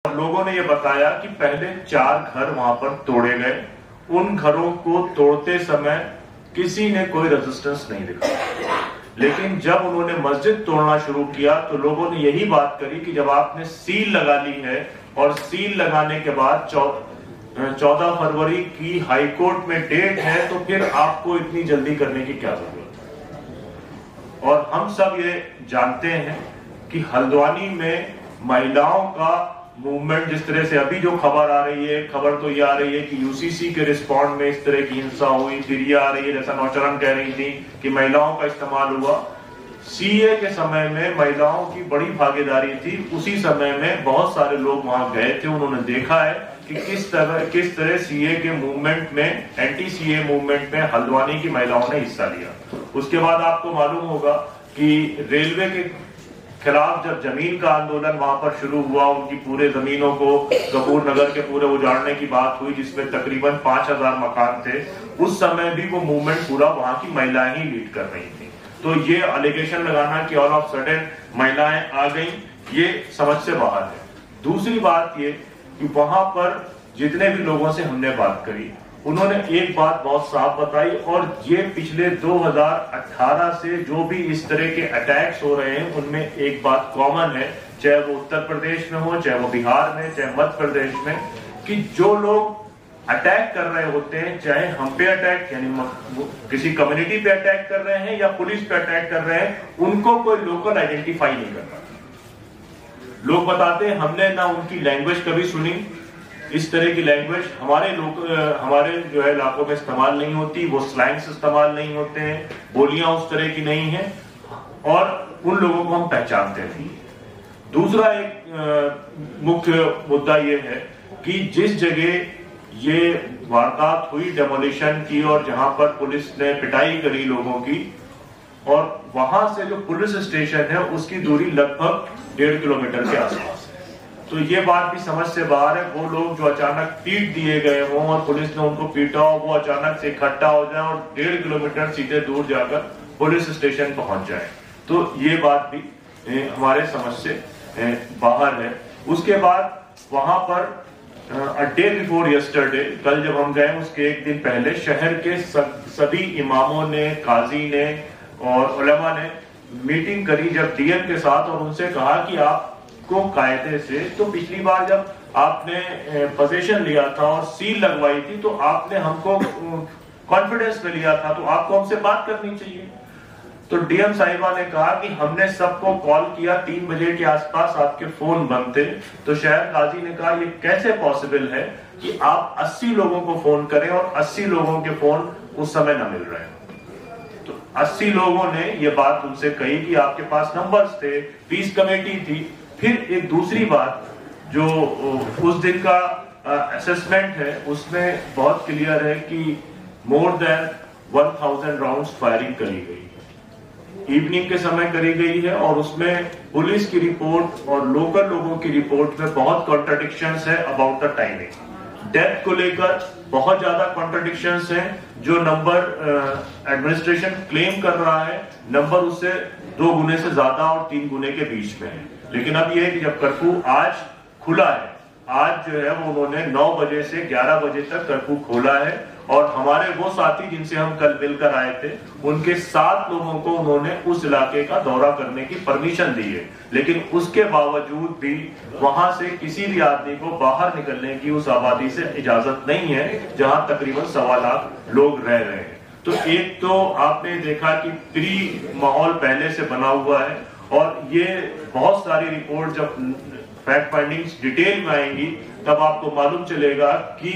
लोगों ने ये बताया कि पहले 4 घर वहां पर तोड़े गए। उन घरों को तोड़ते समय किसी ने कोई रेजिस्टेंस नहीं दिखाया, लेकिन जब उन्होंने मस्जिद तोड़ना शुरू किया तो लोगों ने यही बात करी कि जब आपने सील लगा ली है और सील लगाने के बाद 14 फरवरी की हाईकोर्ट में डेट है, तो फिर आपको इतनी जल्दी करने की क्या जरूरत है। और हम सब ये जानते हैं कि हल्द्वानी में महिलाओं का मूवमेंट, जिस तरह से अभी जो खबर आ रही है, खबर तो ये आ रही है कि यूसीसी के रिस्पॉन्ड में इस तरह की हिंसा हुई, फिर ये आ रही है जैसा नौचरन कह रही थी कि महिलाओं का इस्तेमाल हुआ। सीए के समय में महिलाओं की बड़ी भागीदारी थी, उसी समय में बहुत सारे लोग वहां गए थे, उन्होंने देखा है कि किस तरह सीए के मूवमेंट में, एंटी सीए मूवमेंट में हल्द्वानी की महिलाओं ने हिस्सा लिया। उसके बाद आपको मालूम होगा कि रेलवे के खिलाफ जब जमीन का आंदोलन वहां पर शुरू हुआ, उनकी पूरे जमीनों को कपूर नगर के पूरे उजाड़ने की बात हुई, जिसमें तकरीबन 5000 मकान थे। उस समय भी वो मूवमेंट पूरा वहां की महिलाएं ही लीड कर रही थी। तो ये एलिगेशन लगाना कि ऑल ऑफ सडन महिलाएं आ गई, ये समझ से बाहर है। दूसरी बात ये कि वहां पर जितने भी लोगों से हमने बात करी, उन्होंने एक बात बहुत साफ बताई, और ये पिछले 2018 से जो भी इस तरह के अटैक्स हो रहे हैं उनमें एक बात कॉमन है, चाहे वो उत्तर प्रदेश में हो, चाहे वो बिहार में, चाहे मध्य प्रदेश में, कि जो लोग अटैक कर रहे होते हैं, चाहे हम पे अटैक यानी किसी कम्युनिटी पे अटैक कर रहे हैं या पुलिस पे अटैक कर रहे हैं, उनको कोई लोकल आइडेंटिफाई नहीं कर रहा। लोग बताते हैं हमने ना उनकी लैंग्वेज कभी सुनी, इस तरह की लैंग्वेज हमारे जो है इलाकों में इस्तेमाल नहीं होती, वो स्लैंग्स इस्तेमाल नहीं होते हैं, बोलियां उस तरह की नहीं है, और उन लोगों को हम पहचानते नहीं। दूसरा एक मुख्य मुद्दा ये है कि जिस जगह ये वारदात हुई डेमोलिशन की, और जहां पर पुलिस ने पिटाई करी लोगों की, और वहां से जो पुलिस स्टेशन है उसकी दूरी लगभग 1.5 किलोमीटर के आसपास है। तो ये बात भी समझ से बाहर है। वो लोग जो अचानक पीट दिए गए हों और पुलिस ने उनको पीटा हो, वो अचानक से इकट्ठा हो जाए और 1.5 किलोमीटर सीधे दूर जाकर पुलिस स्टेशन पहुंच जाए, तो ये बात भी हमारे समझ से बाहर है। उसके बाद वहां पर डे बिफोर यस्टरडे, कल जब हम गए उसके एक दिन पहले, शहर के सभी इमामों ने, काजी ने और उलमा ने मीटिंग करी जब डीएम के साथ, और उनसे कहा कि आपको कायदे से, तो पिछली बार जब आपने पोजीशन लिया था और सील लगवाई थी तो आपने हमको कॉन्फिडेंस में लिया था, तो आपको हमसे बात करनी चाहिए। तो डीएम साहिबा ने कहा कि हमने सबको कॉल किया, 3 बजे के आसपास आपके फोन बंद थे। तो शहर काजी ने कहा ये कैसे पॉसिबल है कि आप 80 लोगों को फोन करें और 80 लोगों के फोन उस समय न मिल रहे हैं। तो 80 लोगों ने ये बात उनसे कही कि आपके पास नंबर्स थे, पीस कमेटी थी। फिर एक दूसरी बात, जो उस दिन का असेसमेंट है उसमें बहुत क्लियर है कि मोर देन 1000 राउंड्स फायरिंग करी गई, इवनिंग के समय करी गई है, और उसमें पुलिस की रिपोर्ट और लोकल लोगों की रिपोर्ट में बहुत कॉन्ट्रडिक्शंस है अबाउट द टाइमिंग। डेथ को लेकर बहुत ज्यादा कॉन्ट्रडिक्शंस हैं, जो नंबर एडमिनिस्ट्रेशन क्लेम कर रहा है, नंबर उससे 2 गुने से ज्यादा और 3 गुने के बीच में है। लेकिन अब यह है कि जब कर्फ्यू आज खुला है, आज जो है वो उन्होंने 9 बजे से 11 बजे तक कर्फ्यू खोला है, और हमारे वो साथी जिनसे हम कल मिलकर आए थे, उनके 7 लोगों को उन्होंने उस इलाके का दौरा करने की परमिशन दी है। लेकिन उसके बावजूद भी वहां से किसी भी आदमी को बाहर निकलने की उस आबादी से इजाजत नहीं है जहां तकरीबन 1.25 लाख लोग रह रहे हैं। तो एक तो आपने देखा कि प्री माहौल पहले से बना हुआ है, और ये बहुत सारी रिपोर्ट जब फैक्ट फाइंडिंग्स डिटेल में आएंगी तब आपको मालूम चलेगा कि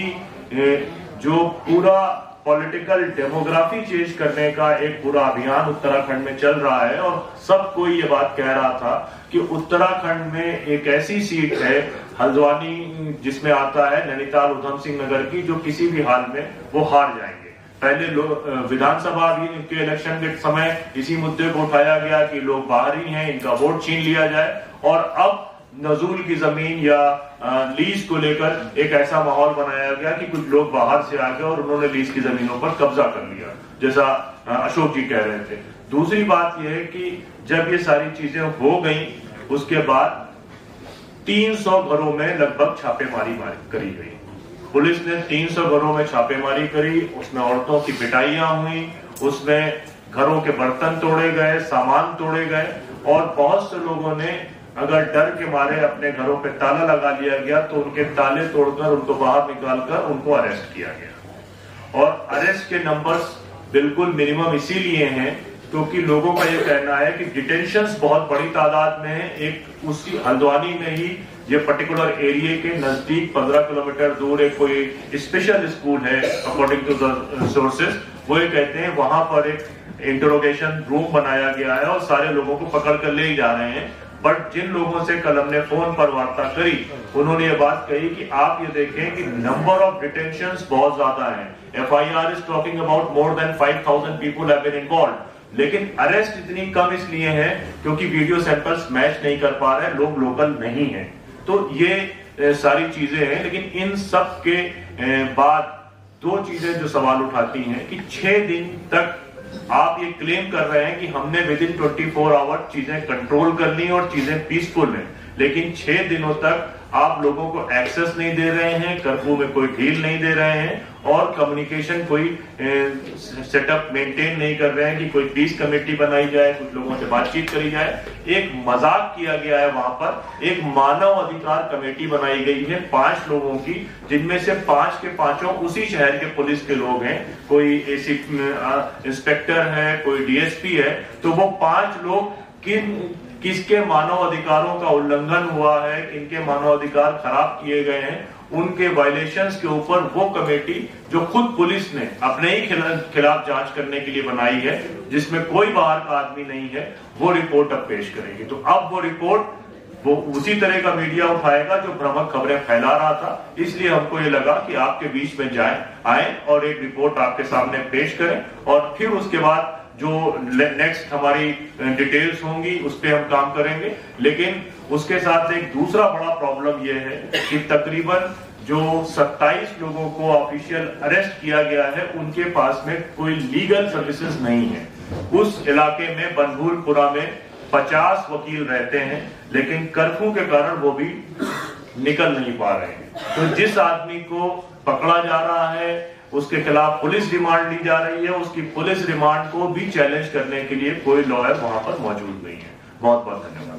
जो पूरा पॉलिटिकल डेमोग्राफी चेंज करने का एक पूरा अभियान उत्तराखंड में चल रहा है, और सब कोई ये बात कह रहा था कि उत्तराखंड में एक ऐसी सीट है हल्द्वानी जिसमें आता है नैनीताल उधम सिंह नगर की, जो किसी भी हाल में वो हार जाएंगे। पहले विधानसभा के इलेक्शन के समय इसी मुद्दे को उठाया गया कि लोग बाहरी हैं, इनका वोट छीन लिया जाए, और अब नजूल की जमीन या लीज को लेकर एक ऐसा माहौल बनाया गया कि कुछ लोग बाहर से आ गए और उन्होंने लीज की जमीनों पर कब्जा कर लिया, जैसा अशोक जी कह रहे थे। दूसरी बात यह है कि जब ये सारी चीजें हो गई, उसके बाद 300 घरों में लगभग छापेमारी करी गई। पुलिस ने 300 घरों में छापेमारी करी, उसमें औरतों की पिटाइयां हुई, उसमें घरों के बर्तन तोड़े गए, सामान तोड़े गए, और बहुत से लोगों ने अगर डर के मारे अपने घरों पे ताला लगा लिया गया तो उनके ताले तोड़कर उनको बाहर निकालकर उनको अरेस्ट किया गया। और अरेस्ट के नंबर्स बिल्कुल मिनिमम इसीलिए हैं क्योंकि लोगों का ये कहना है कि डिटेंशंस बहुत बड़ी तादाद में है। एक उसी हल्द्वानी में ही ये पर्टिकुलर एरिया के नजदीक 15 किलोमीटर दूर एक कोई स्पेशल स्कूल है, अकॉर्डिंग टू द सोर्सेस, वो ये कहते हैं वहां पर एक इंटरोगेशन रूम बनाया गया है और सारे लोगों को पकड़ कर ले जा रहे हैं। बट जिन लोगों से कल हमने फोन पर वार्ता करी, उन्होंने ये बात कही कि आप ये देखें कि नंबर ऑफ डिटेंशंस बहुत ज्यादा है। FIR is talking about more than 5000 people have been involved, लेकिन अरेस्ट इतनी कम इसलिए है क्योंकि वीडियो सैंपल्स मैच नहीं कर पा रहे, लोग लोकल नहीं है। तो ये सारी चीजें हैं, लेकिन इन सब के बाद दो चीजें जो सवाल उठाती हैं कि 6 दिन तक आप ये क्लेम कर रहे हैं कि हमने विद इन 24 आवर चीजें कंट्रोल कर ली और चीजें पीसफुल हैं, लेकिन 6 दिनों तक आप लोगों को एक्सेस नहीं दे रहे हैं, कर्फ्यू में कोई ढील नहीं दे रहे हैं और कम्युनिकेशन कोई सेटअप मेंटेन नहीं कर रहे हैं कि कोई पीस कमेटी बनाई जाए, कुछ लोगों से बातचीत करी जाए। एक मजाक किया गया है वहां पर। एक मानव अधिकार कमेटी बनाई गई है 5 लोगों की, जिनमें से 5 के 5 उसी शहर के पुलिस के लोग हैं, कोई इंस्पेक्टर है, कोई DSP है। तो वो 5 लोग किसके मानव अधिकारों का उल्लंघन हुआ है, किनके मानव अधिकार खराब किए गए हैं, उनके वायलेशंस के ऊपर वो कमेटी जो खुद पुलिस ने अपने ही खिलाफ जांच करने के लिए बनाई है, जिसमें कोई बाहर का आदमी नहीं है, वो रिपोर्ट अब पेश करेगी। तो अब वो रिपोर्ट वो उसी तरह का मीडिया उठाएगा जो भ्रामक खबरें फैला रहा था। इसलिए हमको ये लगा कि आपके बीच में आए और एक रिपोर्ट आपके सामने पेश करें और फिर उसके बाद जो नेक्स्ट हमारी डिटेल्स होंगी उस पर हम काम करेंगे। लेकिन उसके साथ एक दूसरा बड़ा प्रॉब्लम यह है कि तकरीबन जो 27 लोगों को ऑफिशियल अरेस्ट किया गया है, उनके पास में कोई लीगल सर्विसेज नहीं है। उस इलाके में बनभूलपुरा में 50 वकील रहते हैं, लेकिन कर्फ्यू के कारण वो भी निकल नहीं पा रहे हैं। तो जिस आदमी को पकड़ा जा रहा है उसके खिलाफ पुलिस रिमांड ली जा रही है, उसकी पुलिस रिमांड को भी चैलेंज करने के लिए कोई लॉयर वहां पर मौजूद नहीं है। बहुत बहुत धन्यवाद।